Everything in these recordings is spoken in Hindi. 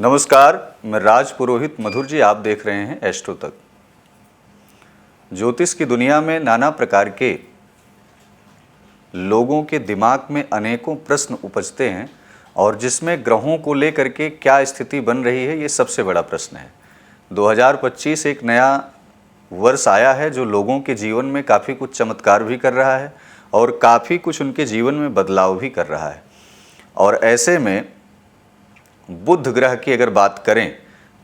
नमस्कार, मैं राज पुरोहित मधुर जी। आप देख रहे हैं एस्ट्रो तक। ज्योतिष की दुनिया में नाना प्रकार के लोगों के दिमाग में अनेकों प्रश्न उपजते हैं और जिसमें ग्रहों को लेकर के क्या स्थिति बन रही है, ये सबसे बड़ा प्रश्न है। 2025 एक नया वर्ष आया है जो लोगों के जीवन में काफ़ी कुछ चमत्कार भी कर रहा है और काफ़ी कुछ उनके जीवन में बदलाव भी कर रहा है। और ऐसे में बुध ग्रह की अगर बात करें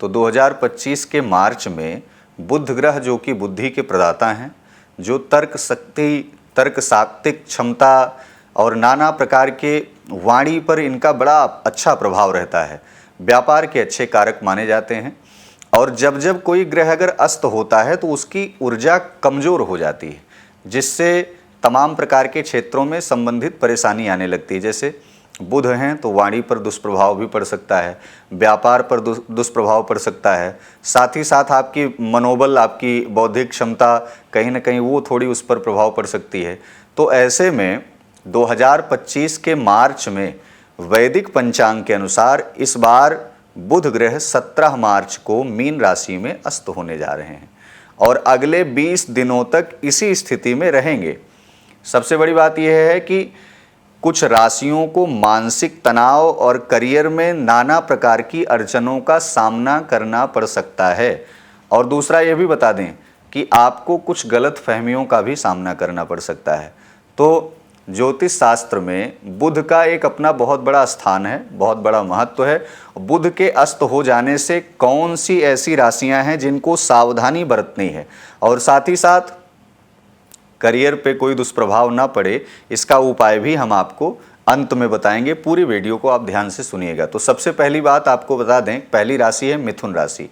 तो 2025 के मार्च में बुध ग्रह, जो कि बुद्धि के प्रदाता हैं, जो तर्क शक्ति, तर्क सात्विक क्षमता और नाना प्रकार के वाणी पर इनका बड़ा अच्छा प्रभाव रहता है, व्यापार के अच्छे कारक माने जाते हैं। और जब जब कोई ग्रह अगर अस्त होता है तो उसकी ऊर्जा कमज़ोर हो जाती है, जिससे तमाम प्रकार के क्षेत्रों में संबंधित परेशानी आने लगती है। जैसे बुध हैं तो वाणी पर दुष्प्रभाव भी पड़ सकता है, व्यापार पर दुष्प्रभाव पड़ सकता है, साथ ही साथ आपकी मनोबल, आपकी बौद्धिक क्षमता कहीं ना कहीं वो थोड़ी उस पर प्रभाव पड़ सकती है। तो ऐसे में 2025 के मार्च में वैदिक पंचांग के अनुसार इस बार बुध ग्रह 17 मार्च को मीन राशि में अस्त होने जा रहे हैं और अगले 20 दिनों तक इसी स्थिति में रहेंगे। सबसे बड़ी बात यह है कि कुछ राशियों को मानसिक तनाव और करियर में नाना प्रकार की अड़चनों का सामना करना पड़ सकता है। और दूसरा ये भी बता दें कि आपको कुछ गलत फहमियों का भी सामना करना पड़ सकता है। तो ज्योतिष शास्त्र में बुध का एक अपना बहुत बड़ा स्थान है, बहुत बड़ा महत्व है। बुध के अस्त हो जाने से कौन सी ऐसी राशियां हैं जिनको सावधानी बरतनी है और साथ ही साथ करियर पे कोई दुष्प्रभाव ना पड़े, इसका उपाय भी हम आपको अंत में बताएंगे। पूरी वीडियो को आप ध्यान से सुनिएगा। तो सबसे पहली बात आपको बता दें, पहली राशि है मिथुन राशि।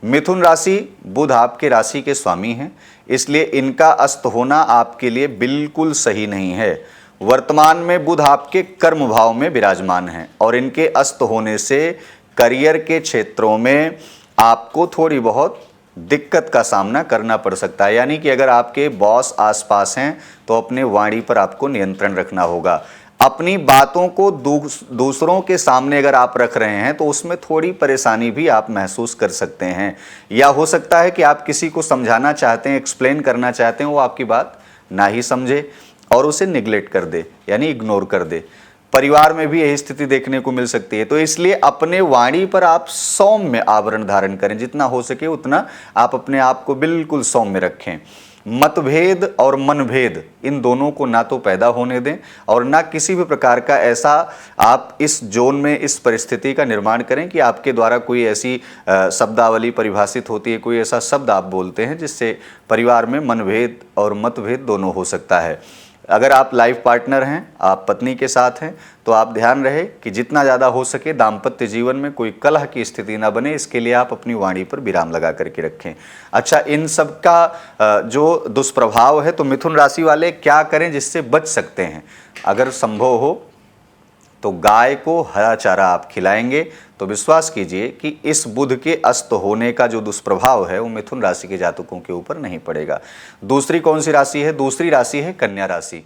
मिथुन राशि, बुध आपके राशि के स्वामी हैं, इसलिए इनका अस्त होना आपके लिए बिल्कुल सही नहीं है। वर्तमान में बुध आपके कर्म भाव में विराजमान हैं और इनके अस्त होने से करियर के क्षेत्रों में आपको थोड़ी बहुत दिक्कत का सामना करना पड़ सकता है। यानी कि अगर आपके बॉस आसपास हैं तो अपने वाणी पर आपको नियंत्रण रखना होगा। अपनी बातों को दूसरों के सामने अगर आप रख रहे हैं तो उसमें थोड़ी परेशानी भी आप महसूस कर सकते हैं, या हो सकता है कि आप किसी को समझाना चाहते हैं, एक्सप्लेन करना चाहते हैं, वो आपकी बात ना ही समझे और उसे निगलेक्ट कर दे, यानी इग्नोर कर दे। परिवार में भी यही स्थिति देखने को मिल सकती है। तो इसलिए अपने वाणी पर आप सौम्य आवरण धारण करें, जितना हो सके उतना आप अपने आप को बिल्कुल सौम्य रखें। मतभेद और मनभेद, इन दोनों को ना तो पैदा होने दें और ना किसी भी प्रकार का ऐसा आप इस जोन में, इस परिस्थिति का निर्माण करें कि आपके द्वारा कोई ऐसी शब्दावली परिभाषित होती है, कोई ऐसा शब्द आप बोलते हैं जिससे परिवार में मनभेद और मतभेद दोनों हो सकता है। अगर आप लाइफ पार्टनर हैं, आप पत्नी के साथ हैं, तो आप ध्यान रहे कि जितना ज़्यादा हो सके दाम्पत्य जीवन में कोई कलह की स्थिति ना बने, इसके लिए आप अपनी वाणी पर विराम लगा करके रखें। अच्छा, इन सब का जो दुष्प्रभाव है, तो मिथुन राशि वाले क्या करें जिससे बच सकते हैं? अगर संभव हो तो गाय को हरा चारा आप खिलाएंगे तो विश्वास कीजिए कि इस बुध के अस्त होने का जो दुष्प्रभाव है वो मिथुन राशि के जातकों के ऊपर नहीं पड़ेगा। दूसरी कौन सी राशि है? दूसरी राशि है कन्या राशि।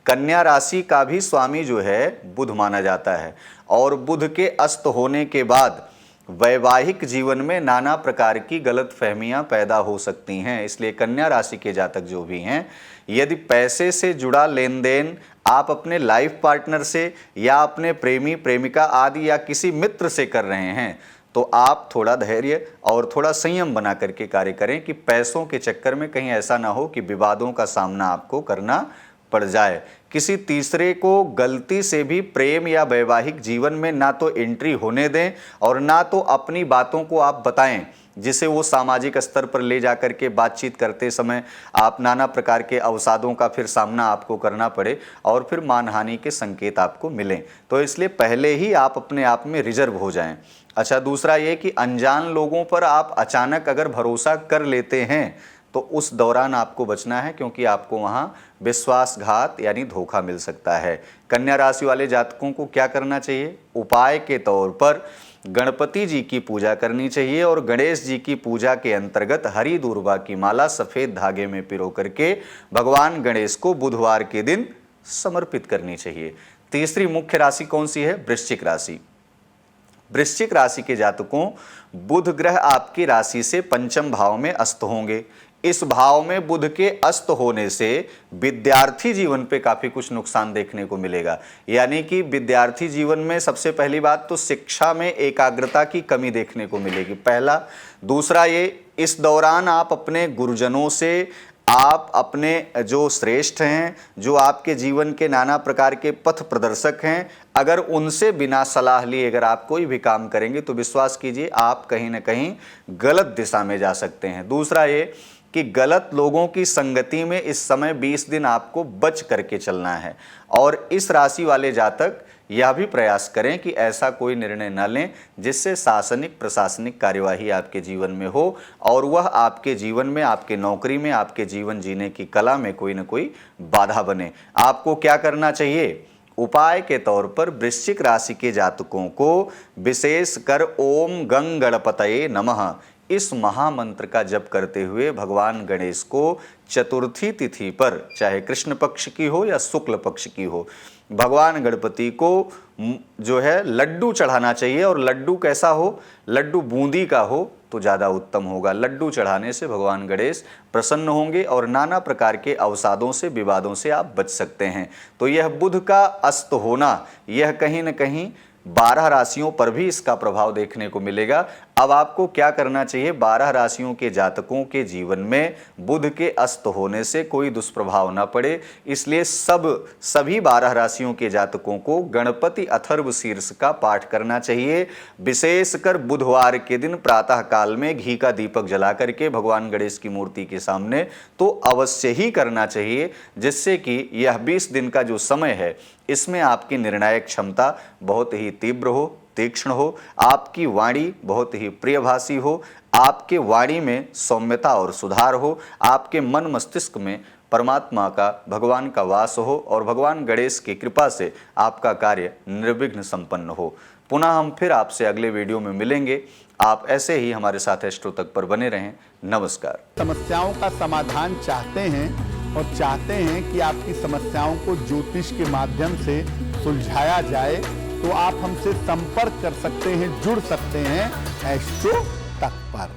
कन्या राशि का भी स्वामी जो है बुध माना जाता है और बुध के अस्त होने के बाद वैवाहिक जीवन में नाना प्रकार की गलत फहमियाँ पैदा हो सकती हैं। इसलिए कन्या राशि के जातक जो भी हैं, यदि पैसे से जुड़ा लेन देन आप अपने लाइफ पार्टनर से या अपने प्रेमी प्रेमिका आदि या किसी मित्र से कर रहे हैं तो आप थोड़ा धैर्य और थोड़ा संयम बना करके कार्य करें कि पैसों के चक्कर में कहीं ऐसा ना हो कि विवादों का सामना आपको करना पड़ जाए। किसी तीसरे को गलती से भी प्रेम या वैवाहिक जीवन में ना तो एंट्री होने दें और ना तो अपनी बातों को आप बताएं, जिसे वो सामाजिक स्तर पर ले जाकर के बातचीत करते समय आप नाना प्रकार के अवसादों का फिर सामना आपको करना पड़े और फिर मानहानि के संकेत आपको मिलें। तो इसलिए पहले ही आप अपने आप में रिजर्व हो जाएं। अच्छा, दूसरा ये कि अनजान लोगों पर आप अचानक अगर भरोसा कर लेते हैं तो उस दौरान आपको बचना है, क्योंकि आपको वहाँ विश्वासघात यानी धोखा मिल सकता है। कन्या राशि वाले जातकों को क्या करना चाहिए? उपाय के तौर पर गणपति जी की पूजा करनी चाहिए और गणेश जी की पूजा के अंतर्गत हरी दूर्वा की माला सफ़ेद धागे में पिरो करके भगवान गणेश को बुधवार के दिन समर्पित करनी चाहिए। तीसरी मुख्य राशि कौन सी है? वृश्चिक राशि। वृश्चिक राशि के जातकों, बुध ग्रह आपकी राशि से पंचम भाव में अस्त होंगे। इस भाव में बुध के अस्त होने से विद्यार्थी जीवन पे काफी कुछ नुकसान देखने को मिलेगा। यानी कि विद्यार्थी जीवन में सबसे पहली बात तो शिक्षा में एकाग्रता की कमी देखने को मिलेगी, पहला। दूसरा, ये इस दौरान आप अपने गुरुजनों से, आप अपने जो श्रेष्ठ हैं, जो आपके जीवन के नाना प्रकार के पथ प्रदर्शक हैं, अगर उनसे बिना सलाह लिए अगर आप कोई भी काम करेंगे तो विश्वास कीजिए आप कहीं ना कहीं गलत दिशा में जा सकते हैं। दूसरा ये कि गलत लोगों की संगति में इस समय 20 दिन आपको बच करके चलना है। और इस राशि वाले जातक यह भी प्रयास करें कि ऐसा कोई निर्णय न लें जिससे शासनिक प्रशासनिक कार्यवाही आपके जीवन में हो और वह आपके जीवन में, आपके नौकरी में, आपके जीवन जीने की कला में कोई न कोई बाधा बने। आपको क्या करना चाहिए? उपाय के तौर पर वृश्चिक राशि के जातकों को विशेषकर ओम गंग गणपतये नमः इस महामंत्र का जप करते हुए भगवान गणेश को चतुर्थी तिथि पर, चाहे कृष्ण पक्ष की हो या शुक्ल पक्ष की हो, भगवान गणपति को जो है लड्डू चढ़ाना चाहिए। और लड्डू कैसा हो? लड्डू बूंदी का हो तो ज़्यादा उत्तम होगा। लड्डू चढ़ाने से भगवान गणेश प्रसन्न होंगे और नाना प्रकार के अवसादों से, विवादों से आप बच सकते हैं। तो यह बुध का अस्त होना, यह कहीं न कहीं 12 राशियों पर भी इसका प्रभाव देखने को मिलेगा। अब आपको क्या करना चाहिए? 12 राशियों के जातकों के जीवन में बुध के अस्त होने से कोई दुष्प्रभाव ना पड़े, इसलिए सभी 12 राशियों के जातकों को गणपति अथर्व शीर्ष का पाठ करना चाहिए। विशेषकर बुधवार के दिन प्रातः काल में घी का दीपक जला करके भगवान गणेश की मूर्ति के सामने तो अवश्य ही करना चाहिए, जिससे कि यह 20 दिन का जो समय है इसमें आपकी निर्णायक क्षमता बहुत ही तीव्र हो, तीक्ष्ण हो, आपकी वाणी बहुत ही प्रियभाषी हो, आपके वाणी में सौम्यता और सुधार हो, आपके मन मस्तिष्क में परमात्मा का, भगवान का वास हो और भगवान गणेश की कृपा से आपका कार्य निर्विघ्न संपन्न हो। पुनः हम फिर आपसे अगले वीडियो में मिलेंगे। आप ऐसे ही हमारे साथ एस्ट्रो तक पर बने रहें। नमस्कार। समस्याओं का समाधान चाहते हैं और चाहते हैं कि आपकी समस्याओं को ज्योतिष के माध्यम से सुलझाया जाए, तो आप हमसे संपर्क कर सकते हैं, जुड़ सकते हैं एस्ट्रो तक पर।